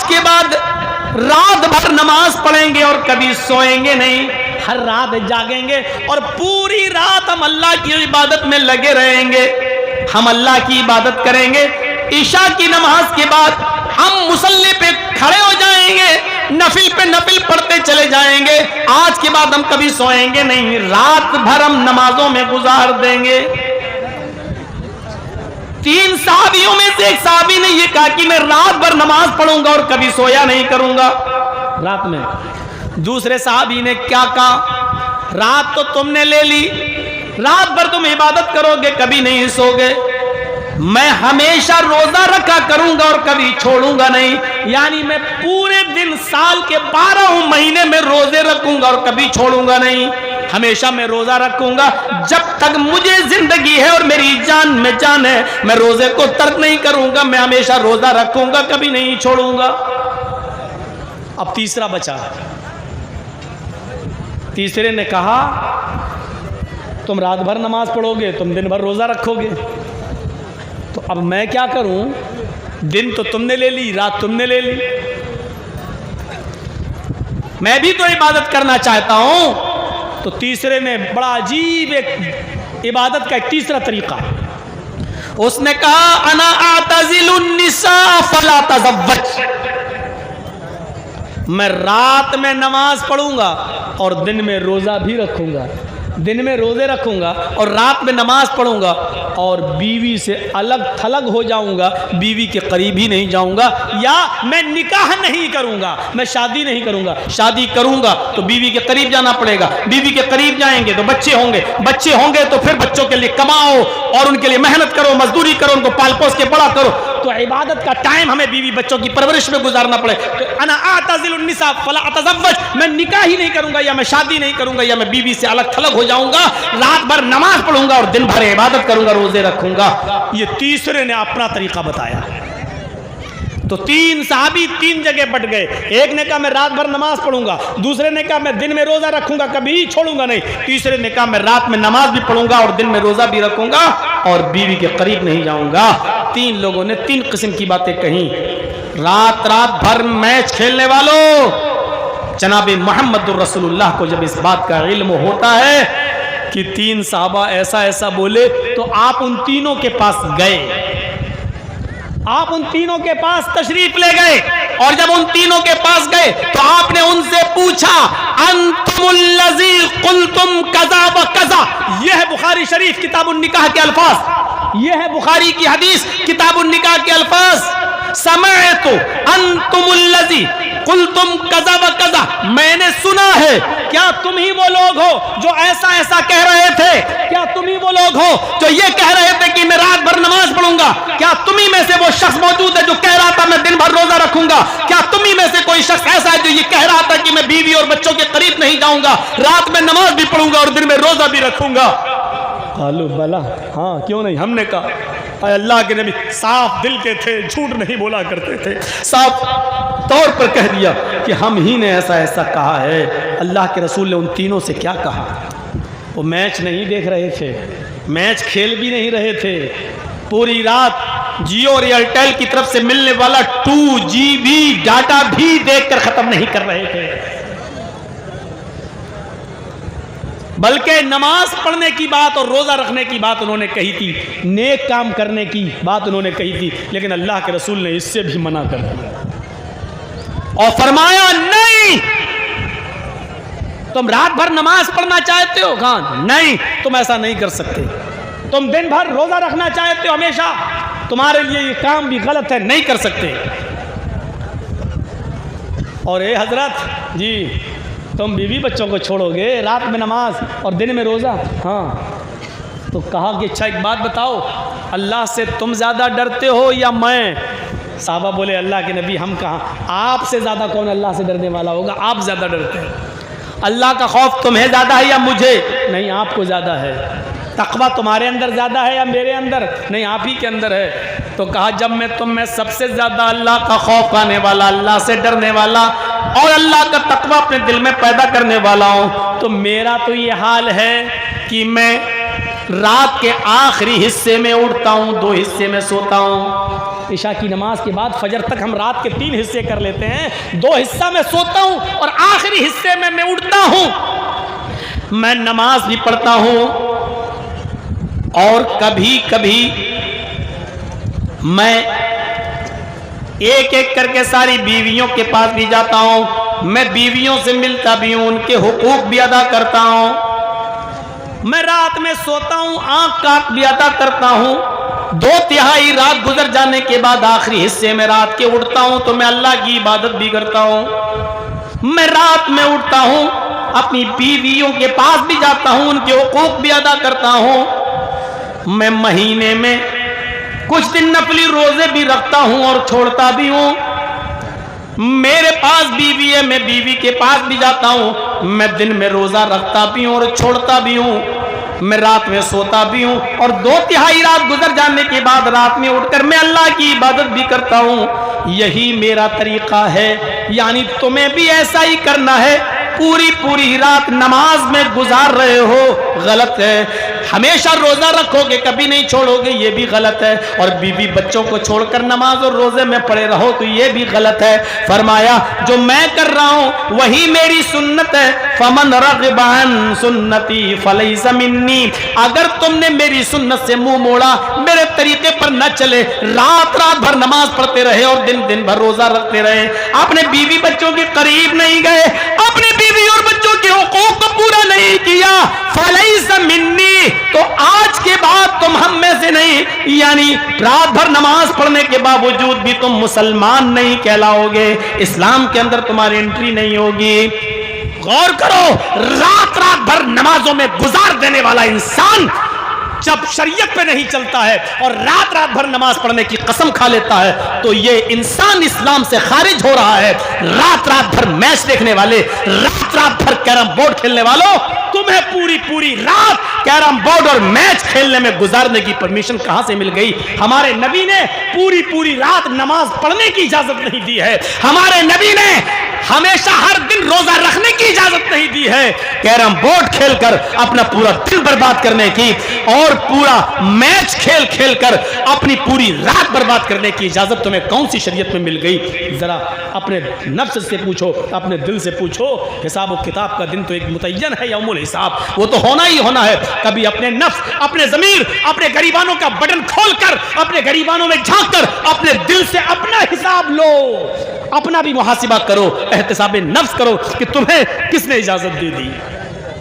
کے بعد رات بھر نماز پڑھیں گے اور کبھی سوئیں گے نہیں، ہر رات جاگیں گے اور پوری رات ہم اللہ کی عبادت میں لگے رہیں گے، ہم اللہ کی عبادت کریں گے، عشاء کی نماز کے بعد ہم مصلی پہ کھڑے ہو جائیں گے، نفل پہ نفل پڑھتے چلے جائیں گے، آج کے بعد ہم کبھی سوئیں گے نہیں، رات بھر ہم نمازوں میں گزار دیں گے۔ 3 صحابیوں میں سے ایک صحابی نے یہ کہا کہ میں رات بھر نماز پڑھوں گا اور کبھی سویا نہیں کروں گا رات میں۔ دوسرے صحابی نے کیا کہا، رات تو تم نے لے لی، رات بھر تم عبادت کرو گے کبھی نہیں سو گے، میں ہمیشہ روزہ رکھا کروں گا اور کبھی چھوڑوں گا نہیں، یعنی میں پورے دن سال کے 12 مہینے میں روزے رکھوں گا اور کبھی چھوڑوں گا نہیں، ہمیشہ میں روزہ رکھوں گا، جب تک مجھے زندگی ہے اور میری جان میں جان ہے میں روزے کو ترک نہیں کروں گا، میں ہمیشہ روزہ رکھوں گا کبھی نہیں چھوڑوں گا۔ اب تیسرا بچا، تیسرے نے کہا تم رات بھر نماز پڑھو گے، تم دن بھر روزہ رکھو گے، تو اب میں کیا کروں، دن تو تم نے لے لی، رات تم نے لے لی، میں بھی تو عبادت کرنا چاہتا ہوں۔ تو تیسرے نے بڑا عجیب ایک عبادت کا ایک تیسرا طریقہ، اس نے کہا انا اعتزل النساء فلا تزوج، میں رات میں نماز پڑھوں گا اور دن میں روزہ بھی رکھوں گا، دن میں روزے رکھوں گا اور رات میں نماز پڑھوں گا، اور بیوی سے الگ تھلگ ہو جاؤں گا، بیوی کے قریب ہی نہیں جاؤں گا، یا میں نکاح نہیں کروں گا، میں شادی نہیں کروں گا، شادی کروں گا تو بیوی کے قریب جانا پڑے گا، بیوی کے قریب جائیں گے تو بچے ہوں گے، بچے ہوں گے تو پھر بچوں کے لیے کماؤ اور ان کے لیے محنت کرو، مزدوری کرو، ان کو پال پوس کے بڑا کرو، تو عبادت کا ٹائم ہمیں بیوی بچوں کی پرورش میں گزارنا پڑے۔ تو انا اعتزل النساء فلا اتزوج، میں نکاح ہی نہیں کروں گا، یا میں شادی نہیں کروں گا، یا میں بیوی سے الگ تھلگ ہو جاؤں گا، رات بھر نماز پڑھوں گا اور دن بھر عبادت کروں گا، روزے رکھوں گا۔ یہ تیسرے نے اپنا طریقہ بتایا۔ تو 3 صحابی 3 جگہ بٹ گئے، ایک نے کہا میں رات بھر نماز پڑھوں گا، دوسرے نے کہا میں دن میں روزہ رکھوں گا کبھی چھوڑوں گا نہیں، تیسرے نے کہا میں رات میں نماز بھی پڑھوں گا اور دن میں روزہ بھی رکھوں گا اور بیوی کے قریب نہیں جاؤں گا۔ 3 لوگوں نے 3 قسم کی باتیں کہیں۔ رات بھر میچ کھیلنے والوں، جناب محمد الرسول اللہ کو جب اس بات کا علم ہوتا ہے کہ 3 صحابہ ایسا ایسا بولے، تو آپ ان تینوں کے پاس گئے، آپ ان تینوں کے پاس تشریف لے گئے، اور جب ان تینوں کے پاس گئے تو آپ نے ان سے پوچھا انتم الذی قلتم کذا و کذا، یہ ہے بخاری شریف کتاب النکاح کے الفاظ، یہ ہے بخاری کی حدیث کتاب النکاح کے الفاظ، سمعت انتم الذی قلتم کذا و کذا، میں نے سنا ہے، کیا تم ہی وہ لوگ ہو جو ایسا ایسا کہہ رہے تھے، کیا تم ہی وہ لوگ ہو جو یہ کہہ رہے تھے کہ میں رات بھر نماز پڑھوں گا، کیا تم ہی میں سے وہ شخص موجود ہے جو کہہ رہا تھا میں دن بھر روزہ رکھوں گا، کیا تم ہی میں سے کوئی شخص ایسا ہے جو یہ کہہ رہا تھا کہ میں بیوی اور بچوں کے قریب نہیں جاؤں گا، رات میں نماز بھی پڑھوں گا اور دن میں روزہ بھی رکھوں گا؟ قالوا بلا، ہاں کیوں نہیں، ہم نے کہا۔ اے اللہ کے نبی صاف دل کے تھے، جھوٹ نہیں بولا کرتے تھے، صاف طور پر کہہ دیا کہ ہم ہی نے ایسا ایسا کہا ہے۔ اللہ کے رسول نے ان تینوں سے کیا کہا؟ وہ میچ نہیں دیکھ رہے تھے، میچ کھیل بھی نہیں رہے تھے، پوری رات جیو اور ایئرٹیل کی طرف سے ملنے والا 2 GB ڈاٹا بھی دیکھ کر ختم نہیں کر رہے تھے، بلکہ نماز پڑھنے کی بات اور روزہ رکھنے کی بات انہوں نے کہی تھی، نیک کام کرنے کی بات انہوں نے کہی تھی، لیکن اللہ کے رسول نے اس سے بھی منع کر دیا اور فرمایا نہیں، تم رات بھر نماز پڑھنا چاہتے ہو، کہاں نہیں، تم ایسا نہیں کر سکتے، تم دن بھر روزہ رکھنا چاہتے ہو ہمیشہ، تمہارے لیے یہ کام بھی غلط ہے، نہیں کر سکتے۔ اور اے حضرت جی، تم بیوی بچوں کو چھوڑو گے، رات میں نماز اور دن میں روزہ، ہاں، تو کہا کہ اچھا ایک بات بتاؤ، اللہ سے تم زیادہ ڈرتے ہو یا میں؟ صحابہ بولے اللہ کے نبی ہم کہاں، آپ سے زیادہ کون اللہ سے ڈرنے والا ہوگا، آپ زیادہ ڈرتے ہیں، اللہ کا خوف تمہیں زیادہ ہے یا مجھے؟ نہیں، آپ کو زیادہ ہے۔ تقویٰ تمہارے اندر زیادہ ہے یا میرے اندر؟ نہیں، آپ ہی کے اندر ہے۔ تو کہا جب میں تم میں سب سے زیادہ اللہ کا خوف آنے والا، اللہ سے ڈرنے والا اور اللہ کا تقویٰ اپنے دل میں پیدا کرنے والا ہوں، تو میرا تو یہ حال ہے کہ میں رات کے آخری حصے میں اٹھتا ہوں، 2 حصے میں سوتا ہوں، عشاء کی نماز کے بعد فجر تک ہم رات کے 3 حصے کر لیتے ہیں، 2 حصہ میں سوتا ہوں اور آخری حصے میں اٹھتا ہوں، میں نماز بھی پڑھتا ہوں، اور کبھی کبھی میں ایک ایک کر کے ساری بیویوں کے پاس بھی جاتا ہوں، میں بیویوں سے ملتا بھی ہوں، ان کے حقوق بھی ادا کرتا ہوں، میں رات میں سوتا ہوں، آنکھ کاٹ بھی ادا کرتا ہوں، 2/3 رات گزر جانے کے بعد آخری حصے میں رات کے اٹھتا ہوں تو میں اللہ کی عبادت بھی کرتا ہوں، میں رات میں اٹھتا ہوں، اپنی بیویوں کے پاس بھی جاتا ہوں، ان کے حقوق بھی ادا کرتا ہوں، میں مہینے میں کچھ دن نفلی روزے بھی رکھتا ہوں اور چھوڑتا بھی ہوں، میرے پاس بیوی ہے، میں بیوی کے پاس بھی جاتا ہوں، میں دن میں روزہ رکھتا بھی ہوں اور چھوڑتا بھی ہوں، میں رات میں سوتا بھی ہوں، اور 2/3 رات گزر جانے کے بعد رات میں اٹھ کر میں اللہ کی عبادت بھی کرتا ہوں۔ یہی میرا طریقہ ہے، یعنی تمہیں بھی ایسا ہی کرنا ہے۔ پوری رات نماز میں گزار رہے ہو، غلط ہے۔ ہمیشہ روزہ رکھو گے، کبھی نہیں چھوڑو گے، یہ بھی غلط ہے، اور بیوی بچوں کو چھوڑ کر نماز اور روزے میں پڑے رہو تو یہ بھی غلط ہے۔ فرمایا جو میں کر رہا ہوں وہی میری سنت ہے، فمن رغب عن سنتی فلیس منی، اگر تم نے میری سنت سے منہ موڑا، میرے طریقے پر نہ چلے، رات بھر نماز پڑھتے رہے اور دن بھر روزہ رکھتے رہے، اپنے بیوی بچوں کے قریب نہیں گئے، اپنے بیوی اور بچوں کے حقوق کو پورا نہیں کیا، فلیس منی، تو آج کے بعد تم ہم میں سے نہیں، یعنی رات بھر نماز پڑھنے کے باوجود بھی تم مسلمان نہیں کہلاؤ گے، اسلام کے اندر تمہاری انٹری نہیں ہوگی۔ غور کرو، رات بھر نمازوں میں گزار دینے والا انسان جب شریعت پہ نہیں چلتا ہے اور رات بھر نماز پڑھنے کی قسم کھا لیتا ہے تو یہ انسان اسلام سے خارج ہو رہا ہے۔ رات بھر میچ دیکھنے والے، رات بھر کیرم بورڈ کھیلنے والوں، تمہیں پوری رات کیرم بورڈ اور میچ کھیلنے میں گزارنے کی پرمیشن کہاں سے مل گئی؟ ہمارے نبی نے پوری رات نماز پڑھنے کی اجازت نہیں دی ہے، ہمارے نبی نے ہمیشہ ہر دن روزہ رکھنے کی اجازت نہیں دی ہے، کیرم بورڈ کھیل کر اپنا پورا دن برباد کرنے کی اور پورا میچ کھیل کر اپنی پوری رات برباد کرنے کی اجازت تمہیں کون سی شریعت میں مل گئی؟ ذرا اپنے نفس سے پوچھو، اپنے دل سے پوچھو۔ حساب و کتاب کا دن تو ایک متعین ہے، یوم الحساب، وہ تو ہونا ہی ہونا ہے۔ کبھی اپنے نفس، اپنے ضمیر، اپنے گریبانوں کا بٹن کھول کر، اپنے گریبانوں میں جھانک کر اپنے دل سے اپنا حساب لو، اپنا بھی محاسبہ کرو، احتساب نفس کرو کہ تمہیں کس نے اجازت دے دی؟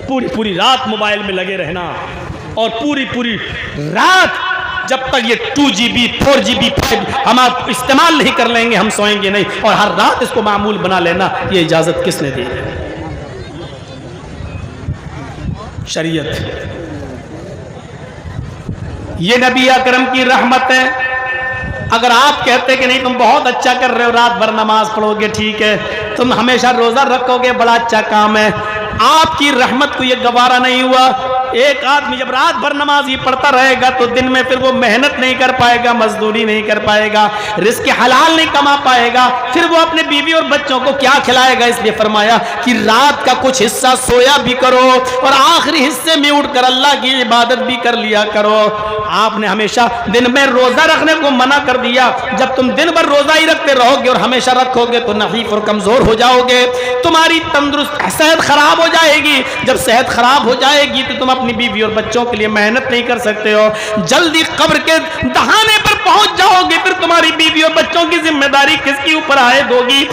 پوری رات موبائل میں لگے رہنا اور پوری رات جب تک یہ 2GB 4GB 5 ہم آپ استعمال نہیں کر لیں گے ہم سوئیں گے نہیں، اور ہر رات اس کو معمول بنا لینا، یہ اجازت کس نے دی؟ شریعت۔ یہ نبی اکرم کی رحمت ہے۔ اگر آپ کہتے کہ نہیں تم بہت اچھا کر رہے ہو، رات بھر نماز پڑھو گے، ٹھیک ہے، تم ہمیشہ روزہ رکھو گے، بڑا اچھا کام ہے، آپ کی رحمت کو یہ گوارا نہیں ہوا۔ ایک آدمی جب رات بھر نماز ہی پڑھتا رہے گا تو دن میں پھر وہ محنت نہیں کر پائے گا، مزدوری نہیں کر پائے گا، رزق حلال نہیں کما پائے گا، پھر وہ اپنے بیوی اور بچوں کو کیا کھلائے گا؟ اس لیے فرمایا کہ رات کا کچھ حصہ سویا بھی کرو اور آخری حصے میں اٹھ کر اللہ کی عبادت بھی کر لیا کرو۔ آپ نے ہمیشہ دن میں روزہ رکھنے کو منع کر دیا۔ جب تم دن بھر روزہ ہی رکھتے رہو گے اور ہمیشہ رکھو گے تو نحیف اور کمزور ہو جاؤ گے، تمہاری تندرست صحت خراب ہو جائے گی۔ جب صحت خراب ہو جائے گی تو تم اپنی بیوی اور بچوں کے لیے محنت نہیں کر سکتے ہو، جلدی قبر کے دہانے پر پہنچ جاؤ گے، پھر تمہاری بیوی اور بچوں کی ذمہ داری کس کے اوپر عائد ہوگی؟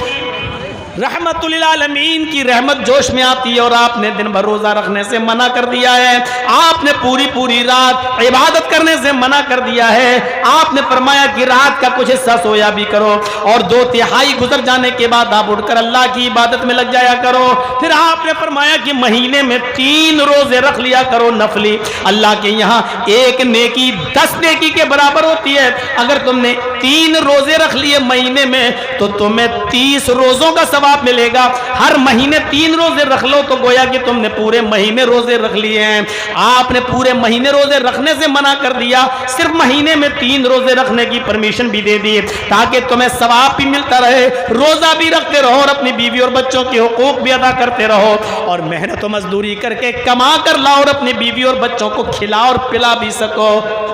رحمت للعالمین کی رحمت جوش میں آتی ہے اور آپ نے دن بھر روزہ رکھنے سے منع کر دیا ہے، آپ نے پوری رات عبادت کرنے سے منع کر دیا ہے۔ آپ نے فرمایا کہ رات کا کچھ حصہ سویا بھی کرو اور 2/3 گزر جانے کے بعد آپ اٹھ کر اللہ کی عبادت میں لگ جایا کرو۔ پھر آپ نے فرمایا کہ مہینے میں 3 روزے رکھ لیا کرو نفلی، اللہ کے یہاں ایک نیکی 10 نیکی کے برابر ہوتی ہے۔ اگر تم نے 3 روزے رکھ لیے مہینے میں تو تمہیں 30 روزوں کا ثواب ملے گا۔ ہر مہینے 3 روزے رکھ لو تو گویا کہ تم نے پورے مہینے روزے رکھ لیے ہیں۔ آپ نے پورے مہینے روزے رکھنے سے منع کر دیا، صرف مہینے میں 3 روزے رکھنے کی پرمیشن بھی دے دی تاکہ تمہیں ثواب بھی ملتا رہے، روزہ بھی رکھتے رہو اور اپنی بیوی اور بچوں کے حقوق بھی ادا کرتے رہو، اور محنت و مزدوری کر کے کما کر لاؤ اور اپنی بیوی اور بچوں کو کھلا اور پلا بھی سکو۔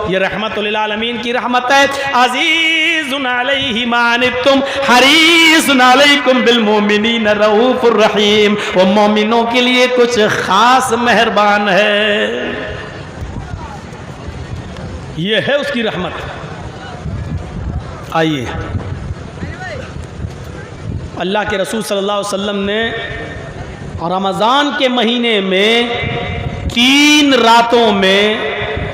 یہ رحمت للعالمین کی رحمت ہے. عزیز علیہ ما عنتم حریص علیکم بالمؤمنین رؤوف الرحیم. وہ مومنوں کے لیے کچھ خاص مہربان ہے. یہ ہے اس کی رحمت. آئیے اللہ کے رسول صلی اللہ علیہ وسلم نے رمضان کے مہینے میں 3 راتوں میں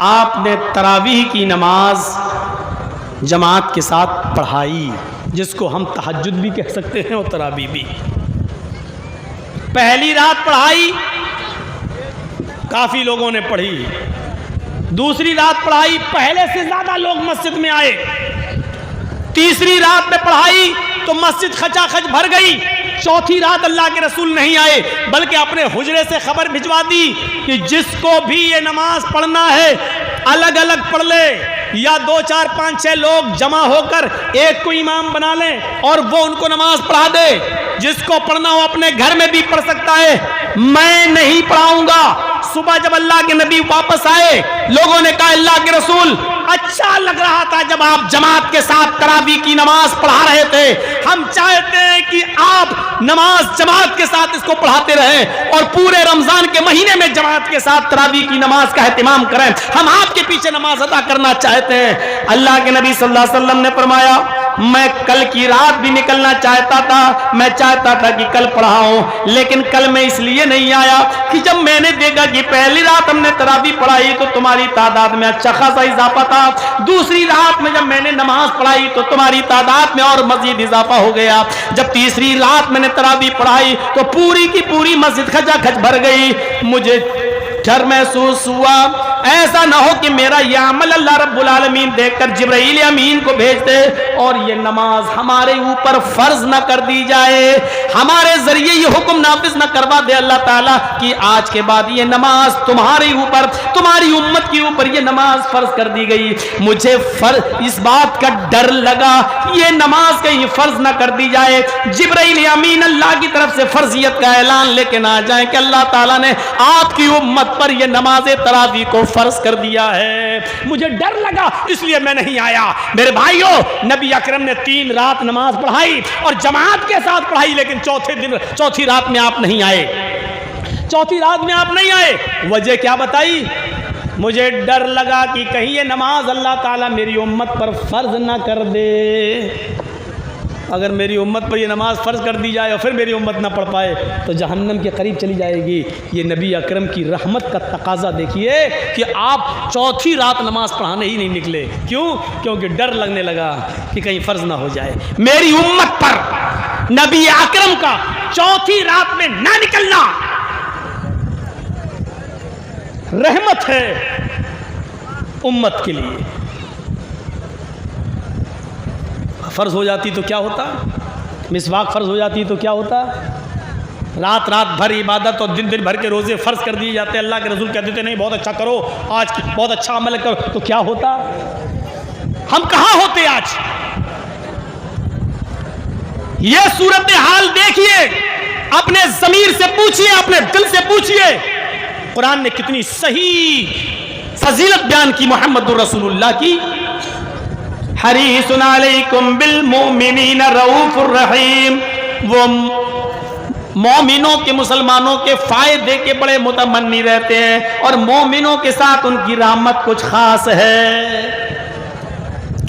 آپ نے تراویح کی نماز جماعت کے ساتھ پڑھائی، جس کو ہم تہجد بھی کہہ سکتے ہیں اور تراویح بھی. پہلی رات پڑھائی، کافی لوگوں نے پڑھی. دوسری رات پڑھائی، پہلے سے زیادہ لوگ مسجد میں آئے. تیسری رات میں پڑھائی تو مسجد کھچا کھچ بھر گئی. چوتھی رات اللہ کے رسول نہیں آئے بلکہ اپنے حجرے سے خبر بھجوا دی کہ جس کو بھی یہ نماز پڑھنا ہے الگ الگ پڑھ لے، یا 2 4 5 6 لوگ جمع ہو کر ایک کو امام بنا لیں اور وہ ان کو نماز پڑھا دے. جس کو پڑھنا ہو اپنے گھر میں بھی پڑھ سکتا ہے. میں نہیں پڑھاؤں گا. صبح جب اللہ کے نبی واپس آئے، لوگوں نے کہا اللہ کے رسول اچھا لگ رہا تھا جب آپ جماعت کے ساتھ تراویح کی نماز پڑھا رہے تھے. ہم چاہتے ہیں کہ آپ نماز جماعت کے ساتھ اس کو پڑھاتے رہیں اور پورے رمضان کے مہینے میں جماعت کے ساتھ تراویح کی نماز کا اہتمام کریں. ہم آپ کے پیچھے نماز ادا کرنا چاہتے ہیں. اللہ کے نبی صلی اللہ علیہ وسلم نے فرمایا میں کل کی رات بھی نکلنا چاہتا تھا. میں چاہتا تھا کہ کل پڑھاؤں، لیکن کل میں اس لیے نہیں آیا کہ جب میں نے دیکھا کہ پہلی رات ہم نے تراویح پڑھائی تو تمہاری تعداد میں اچھا خاصا اضافہ تھا. دوسری رات میں جب میں نے نماز پڑھائی تو تمہاری تعداد میں اور مزید اضافہ ہو گیا. جب تیسری رات میں نے تراویح پڑھائی تو پوری کی پوری مسجد کھچا کھچ بھر گئی. مجھے ڈر محسوس ہوا ایسا نہ ہو کہ میرا یہ عمل اللہ رب العالمین دیکھ کر جبرائیل امین کو بھیج دے اور یہ نماز ہمارے اوپر فرض نہ کر دی جائے، ہمارے ذریعے یہ حکم نافذ نہ کروا دے اللہ تعالیٰ کہ آج کے بعد یہ نماز تمہارے اوپر، تمہاری امت کے اوپر یہ نماز فرض کر دی گئی. مجھے اس بات کا ڈر لگا یہ نماز کہیں فرض نہ کر دی جائے، جبرائیل امین اللہ کی طرف سے فرضیت کا اعلان لے کے نہ جائیں کہ اللہ تعالیٰ نے آپ کی امت پر یہ نماز تراویح کو فرض کر دیا ہے. مجھے ڈر لگا اس لیے میں نہیں آیا. میرے بھائیوں، نبی اکرم نے 3 رات نماز پڑھائی اور جماعت کے ساتھ پڑھائی، لیکن چوتھی رات میں آپ نہیں آئے. چوتھی رات میں آپ نہیں آئے. وجہ کیا بتائی؟ مجھے ڈر لگا کہ کہیں یہ نماز اللہ تعالیٰ میری امت پر فرض نہ کر دے. اگر میری امت پر یہ نماز فرض کر دی جائے اور پھر میری امت نہ پڑھ پائے تو جہنم کے قریب چلی جائے گی. یہ نبی اکرم کی رحمت کا تقاضا دیکھیے کہ آپ چوتھی رات نماز پڑھانے ہی نہیں نکلے. کیوں؟ کیونکہ ڈر لگنے لگا کہ کہیں فرض نہ ہو جائے. میری امت پر نبی اکرم کا چوتھی رات میں نہ نکلنا رحمت ہے امت کے لیے. فرض ہو جاتی تو کیا ہوتا؟ مسواک فرض ہو جاتی تو کیا ہوتا؟ رات رات بھر عبادت اور دن دن بھر کے روزے فرض کر دیے جاتے. اللہ کے رسول کہتے تھے نہیں بہت اچھا کرو، آج بہت اچھا عمل کرو، تو کیا ہوتا؟ ہم کہاں ہوتے آج؟ یہ صورتحال دیکھیے، اپنے ضمیر سے پوچھئے، اپنے دل سے پوچھئے. قرآن نے کتنی صحیح فضیلت بیان کی محمد رسول اللہ کی. حریص علیکم بالمؤمنین رؤوف الرحیم. وہ مومنوں کے، مسلمانوں کے فائدے کے بڑے متمنی رہتے ہیں اور مومنوں کے ساتھ ان کی رحمت کچھ خاص ہے.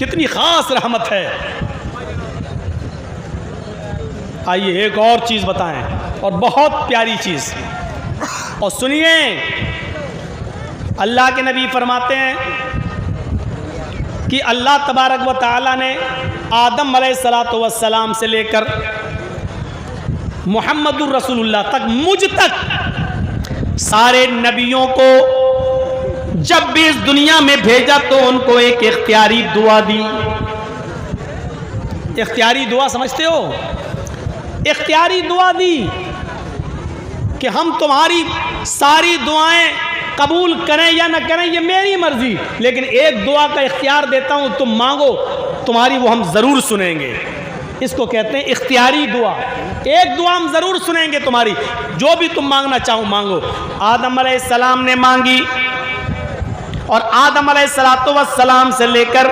کتنی خاص رحمت ہے. آئیے ایک اور چیز بتائیں، اور بہت پیاری چیز. اور سنیے، اللہ کے نبی فرماتے ہیں کہ اللہ تبارک و تعالیٰ نے آدم علیہ السلام سے لے کر محمد الرسول اللہ تک، مجھ تک سارے نبیوں کو جب بھی اس دنیا میں بھیجا تو ان کو ایک اختیاری دعا دی. اختیاری دعا سمجھتے ہو؟ اختیاری دعا دی کہ ہم تمہاری ساری دعائیں قبول کریں یا نہ کریں یہ میری مرضی، لیکن ایک دعا کا اختیار دیتا ہوں، تم مانگو، تمہاری وہ ہم ضرور سنیں گے. اس کو کہتے ہیں اختیاری دعا. ایک دعا ہم ضرور سنیں گے تمہاری، جو بھی تم مانگنا چاہو مانگو. آدم علیہ السلام نے مانگی اور آدم علیہ السلام سے لے کر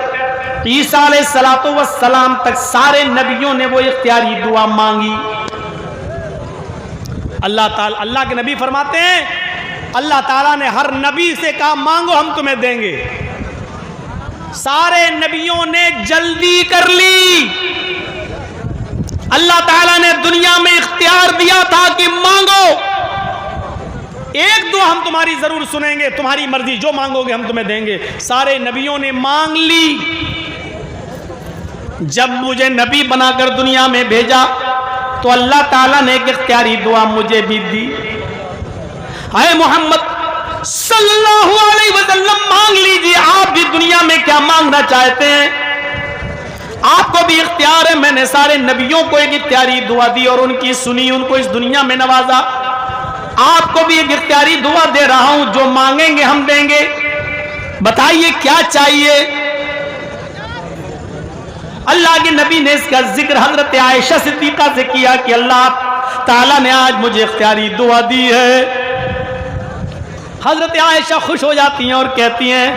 عیسیٰ علیہ السلام تک سارے نبیوں نے وہ اختیاری دعا مانگی. اللہ کے نبی فرماتے ہیں اللہ تعالیٰ نے ہر نبی سے کہا مانگو ہم تمہیں دیں گے. سارے نبیوں نے جلدی کر لی. اللہ تعالیٰ نے دنیا میں اختیار دیا تھا کہ مانگو, ایک دعا ہم تمہاری ضرور سنیں گے, تمہاری مرضی جو مانگو گے ہم تمہیں دیں گے. سارے نبیوں نے مانگ لی. جب مجھے نبی بنا کر دنیا میں بھیجا تو اللہ تعالیٰ نے ایک اختیاری دعا مجھے بھی دی. اے محمد صلی اللہ علیہ وسلم مانگ لیجیے آپ بھی دنیا میں کیا مانگنا چاہتے ہیں. آپ کو بھی اختیار ہے. میں نے سارے نبیوں کو ایک اختیاری دعا دی اور ان کی سنی, ان کو اس دنیا میں نوازا. آپ کو بھی ایک اختیاری دعا دے رہا ہوں, جو مانگیں گے ہم دیں گے. بتائیے کیا چاہیے. اللہ کے نبی نے اس کا ذکر حضرت عائشہ صدیقہ سے کیا کہ اللہ تعالیٰ نے آج مجھے اختیاری دعا دی ہے. حضرت عائشہ خوش ہو جاتی ہیں اور کہتی ہیں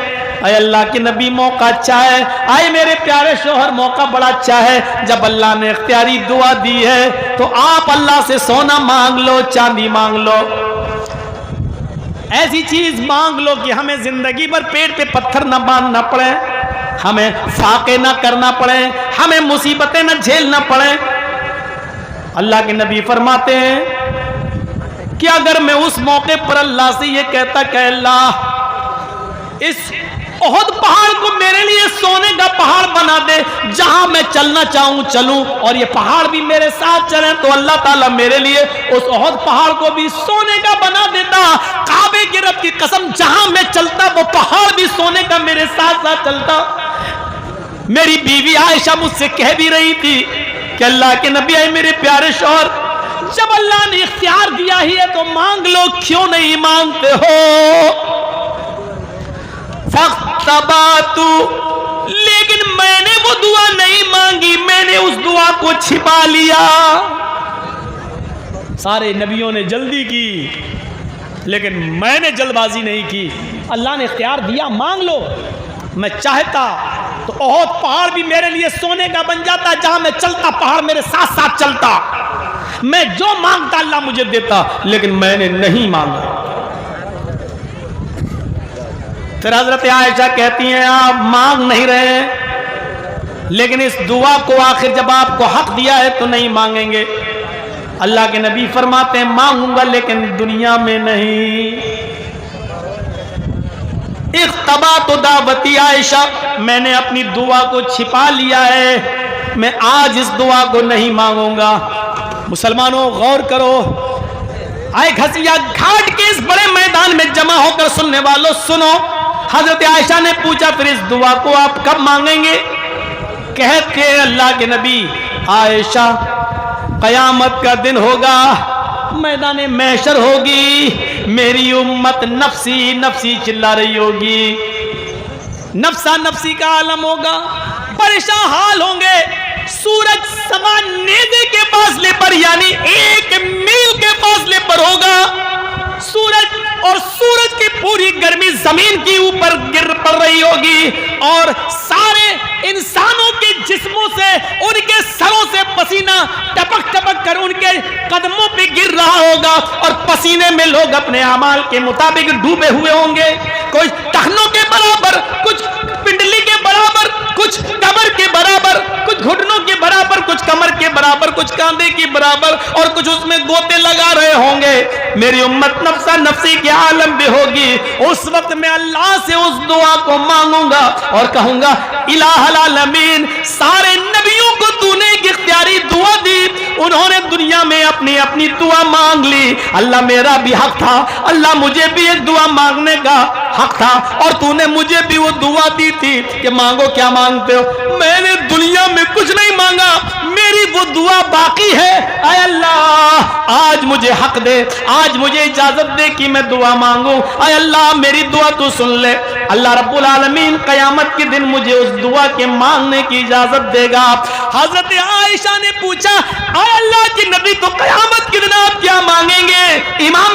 اے اللہ کے نبی موقع اچھا ہے, آئے میرے پیارے شوہر موقع بڑا اچھا ہے. جب اللہ نے اختیاری دعا دی ہے تو آپ اللہ سے سونا مانگ لو, چاندی مانگ لو, ایسی چیز مانگ لو کہ ہمیں زندگی بھر پیٹ پہ پتھر نہ باندھنا پڑے, ہمیں فاقے نہ کرنا پڑے, ہمیں مصیبتیں نہ جھیلنا پڑے. اللہ کے نبی فرماتے ہیں کہ اگر میں اس موقع پر اللہ سے یہ کہتا کہ اللہ اس احد پہاڑ کو میرے لیے سونے کا پہاڑ بنا دے, جہاں میں چلنا چاہوں چلوں, اور یہ پہاڑ بھی میرے ساتھ چلیں, تو اللہ تعالیٰ میرے لیے اس احد پہاڑ کو بھی سونے کا بنا دیتا. کعبے کی رب کی قسم جہاں میں چلتا وہ پہاڑ بھی سونے کا میرے ساتھ ساتھ چلتا. میری بیوی عائشہ مجھ سے کہہ بھی رہی تھی کہ اللہ کے نبی اے میرے پیارے شوہر جب اللہ نے اختیار دیا ہی ہے تو مانگ لو, کیوں نہیں مانگتے ہو. فَاخْتَبَاتُ, لیکن میں نے وہ دعا نہیں مانگی, میں نے اس دعا کو چھپا لیا. سارے نبیوں نے جلدی کی لیکن میں نے جلد بازی نہیں کی. اللہ نے اختیار دیا مانگ لو. میں چاہتا تو احد پہاڑ بھی میرے لیے سونے کا بن جاتا, جہاں میں چلتا پہاڑ میرے ساتھ ساتھ چلتا. میں جو مانگتا اللہ مجھے دیتا, لیکن میں نے نہیں مانگا. پھر حضرت عائشہ کہتی ہیں آپ مانگ نہیں رہے ہیں, لیکن اس دعا کو آخر جب آپ کو حق دیا ہے تو نہیں مانگیں گے. اللہ کے نبی فرماتے ہیں مانگوں گا لیکن دنیا میں نہیں. اختبات دعوتی عائشہ, میں نے اپنی دعا کو چھپا لیا ہے, میں آج اس دعا کو نہیں مانگوں گا. مسلمانوں غور کرو, آئے گھسیا گھاٹ کے اس بڑے میدان میں جمع ہو کر سننے والوں سنو. حضرت عائشہ نے پوچھا پھر اس دعا کو آپ کب مانگیں گے. کہتے اللہ کے نبی عائشہ قیامت کا دن ہوگا, میدان محشر ہوگی, میری امت نفسی نفسی چلا رہی ہوگی, نفسا نفسی کا عالم ہوگا, پریشان حال ہوں گے. سورج سوا نیزے کے فاصلے پر یعنی 1 میل کے فاصلے پر ہوگا. سورج اور سورج کی پوری گرمی زمین کے اوپر گر پڑ رہی ہوگی, اور سارے انسانوں کے جسموں سے ان کے سروں سے پسینہ ٹپک ٹپک کر ان کے قدموں پہ گر رہا ہوگا, اور پسینے میں لوگ اپنے اعمال کے مطابق ڈوبے ہوئے ہوں گے. کچھ ٹخنوں کے برابر, کچھ پنڈلی کے برابر, کچھ کمر کے برابر, کچھ گھٹنوں کے برابر, کچھ کمر کے برابر, کچھ کاندھے کے برابر, اور کچھ اس میں گوتے لگا رہے ہوں گے. میری امت نفسا نفسی کے عالم بھی ہوگی. اس وقت میں اللہ سے اس دعا کو مانگوں گا اور کہوں گا الہ العالمین, سارے نبیوں کو تو نے ایک اختیاری دعا دی, انہوں نے دنیا میں اپنی اپنی دعا مانگ لی. اللہ میرا بھی حق تھا, اللہ مجھے بھی ایک دعا مانگنے کا حق تھا, اور تو نے مجھے بھی وہ دعا دی تھی کہ مانگو کیا مانگتے ہو. میں نے دنیا میں کچھ نہیں مانگا, میری وہ دعا باقی ہے. اے اللہ آج مجھے حق دے, آج مجھے اجازت دے کہ میں دعا مانگوں. اے اللہ میری دعا تو سن لے. اللہ رب العالمین قیامت کے دن مجھے اس دعا کے مانگنے کی اجازت دے گا. حضرت عائشہ نے پوچھا اے اللہ کے نبی تو قیامت کے دن آپ کیا مانگیں گے؟ امام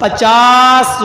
50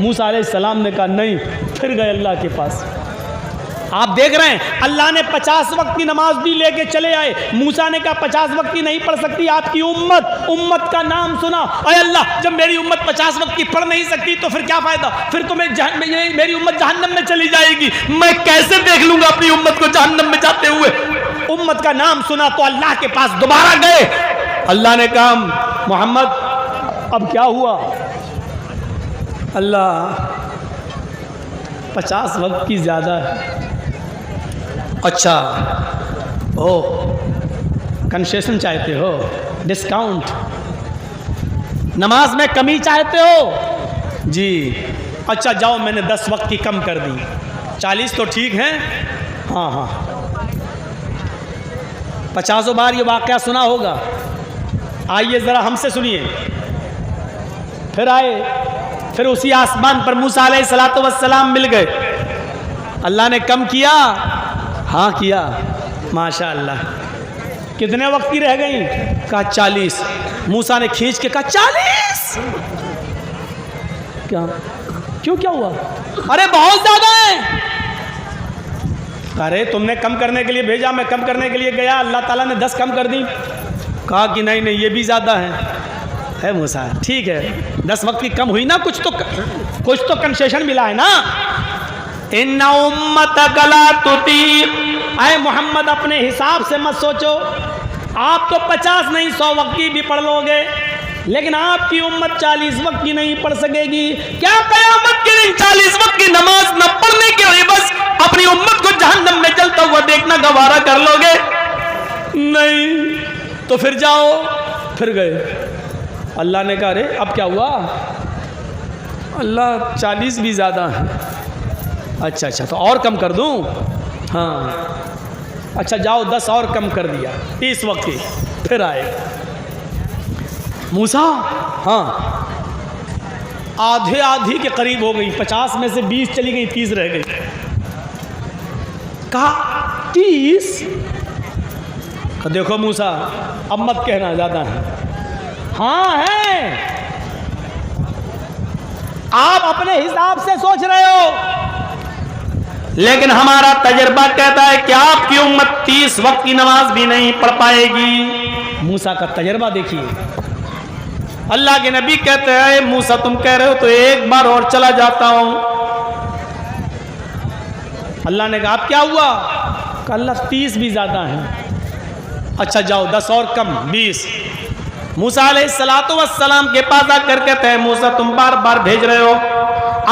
موسیٰ علیہ السلام نے کہا نہیں، پھر گئے اللہ کے پاس۔ آپ دیکھ رہے ہیں اللہ نے 50 وقت کی نماز بھی لے کے چلے آئے۔ موسیٰ نے کہا 50 وقت کی نہیں پڑھ سکتی آپ کی امت کا نام سنا، اے اللہ جب میری امت 50 وقت کی پڑھ نہیں سکتی تو پھر کیا فائدہ، پھر تو میری امت جہنم میں چلی جائے گی، میں کیسے دیکھ لوں گا اپنی امت کو جہنم میں جاتے ہوئے۔ امت کا نام سنا تو اللہ کے پاس دوبارہ گئے۔ اللہ نے کہا محمد اب کیا ہوا؟ اللہ 50 وقت کی زیادہ ہے۔ اچھا کنسیشن چاہتے ہو، ڈسکاؤنٹ، نماز میں کمی چاہتے ہو؟ جی اچھا جاؤ میں نے 10 وقت کی کم کر دی، 40 تو ٹھیک ہیں؟ ہاں 50 بار یہ واقعہ سنا ہوگا، آئیے ذرا ہم سے سنیے۔ پھر آئے، پھر اسی آسمان پر موسیٰ علیہ السلام مل گئے۔ اللہ نے کم کیا؟ ہاں کیا، ماشاء اللہ۔ کتنے وقت کی رہ گئیں؟ کہا 40۔ موسیٰ نے کھینچ کے کہا 40؟ کیا ہوا؟ ارے بہت زیادہ ہے۔ ارے تم نے کم کرنے کے لیے بھیجا، میں کم کرنے کے لیے گیا، اللہ تعالیٰ نے 10 کم کر دی۔ کہا کہ نہیں یہ بھی زیادہ ہے موسیٰ، ٹھیک ہے 10 وقت کی کم ہوئی نا، کچھ تو کنسیشن ملا ہے نا۔ ان امتک لا تطیق، اے محمد اپنے حساب سے مت سوچو، آپ تو 50 نہیں 100 وقت کی بھی پڑھ لو گے، لیکن آپ کی امت 40 وقت کی نہیں پڑھ سکے گی۔ کیا قیامت کے دن 40 وقت کی نماز نہ پڑھنے کے لیے بس اپنی امت کو جہنم میں جلتا ہوا دیکھنا گوارا کر لو گے؟ نہیں، تو پھر جاؤ۔ پھر گئے، اللہ نے کہا ارے اب کیا ہوا؟ اللہ 40 بھی زیادہ ہیں۔ اچھا تو اور کم کر دوں؟ ہاں اچھا جاؤ 10 اور کم کر دیا، 30 وقت کی۔ پھر آئے موسیٰ، ہاں آدھی کے قریب ہو گئی، 50 میں سے 20 چلی گئی، 30 رہ گئی۔ کہا 30؟ دیکھو موسیٰ اب مت کہنا زیادہ ہے۔ ہاں ہے، آپ اپنے حساب سے سوچ رہے ہو، لیکن ہمارا تجربہ کہتا ہے کہ آپ کی امت 30 وقت کی نماز بھی نہیں پڑھ پائے گی۔ موسیٰ کا تجربہ دیکھیے، اللہ کے نبی کہتے ہیں موسیٰ تم کہہ رہے ہو تو ایک بار اور چلا جاتا ہوں۔ اللہ نے کہا اب کیا ہوا؟ کہ اللہ 30 بھی زیادہ ہیں۔ اچھا جاؤ 10 اور کم، 20۔ موسیٰ علیہ السلام کے پاس آ کر کہتے ہیں موسیٰ تم بار بار بھیج رہے ہو،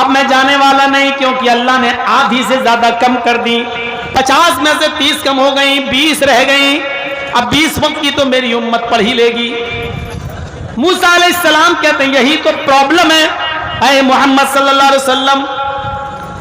اب میں جانے والا نہیں، کیونکہ اللہ نے آدھی سے زیادہ کم کر دی۔ 50 میں سے 30 کم ہو گئیں، 20 رہ گئیں، اب 20 وقت کی تو میری امت پڑھ ہی لے گی۔ موسیٰ علیہ السلام کہتے ہیں یہی تو پرابلم ہے اے محمد صلی اللہ علیہ وسلم،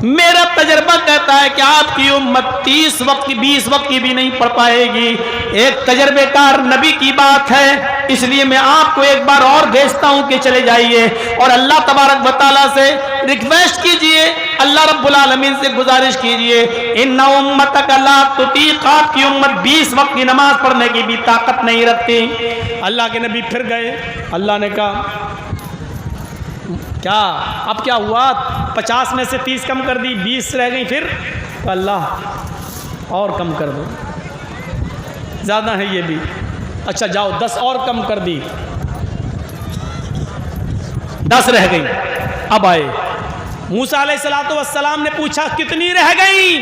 میرا تجربہ کہتا ہے کہ آپ کی امت 30 وقت کی 20 وقت کی بھی نہیں پڑھ پائے گی۔ ایک تجربے کار نبی کی بات ہے، اس لیے میں آپ کو ایک بار اور بھیجتا ہوں کہ چلے جائیے اور اللہ تبارک و تعالیٰ سے ریکویسٹ کیجئے، اللہ رب العالمین سے گزارش کیجئے، ان امتک لا تطیق، آپ کی امت 20 وقت کی نماز پڑھنے کی بھی طاقت نہیں رکھتی۔ اللہ کے نبی پھر گئے، اللہ نے کہا کیا اب کیا ہوا؟ 50 میں سے 30 کم کر دی، 20 رہ گئی، پھر اللہ اور کم کر دو، زیادہ ہے یہ بھی۔ اچھا جاؤ 10 اور کم کر دی، 10 رہ گئی۔ اب آئے موسیٰ علیہ السلام نے پوچھا کتنی رہ گئی؟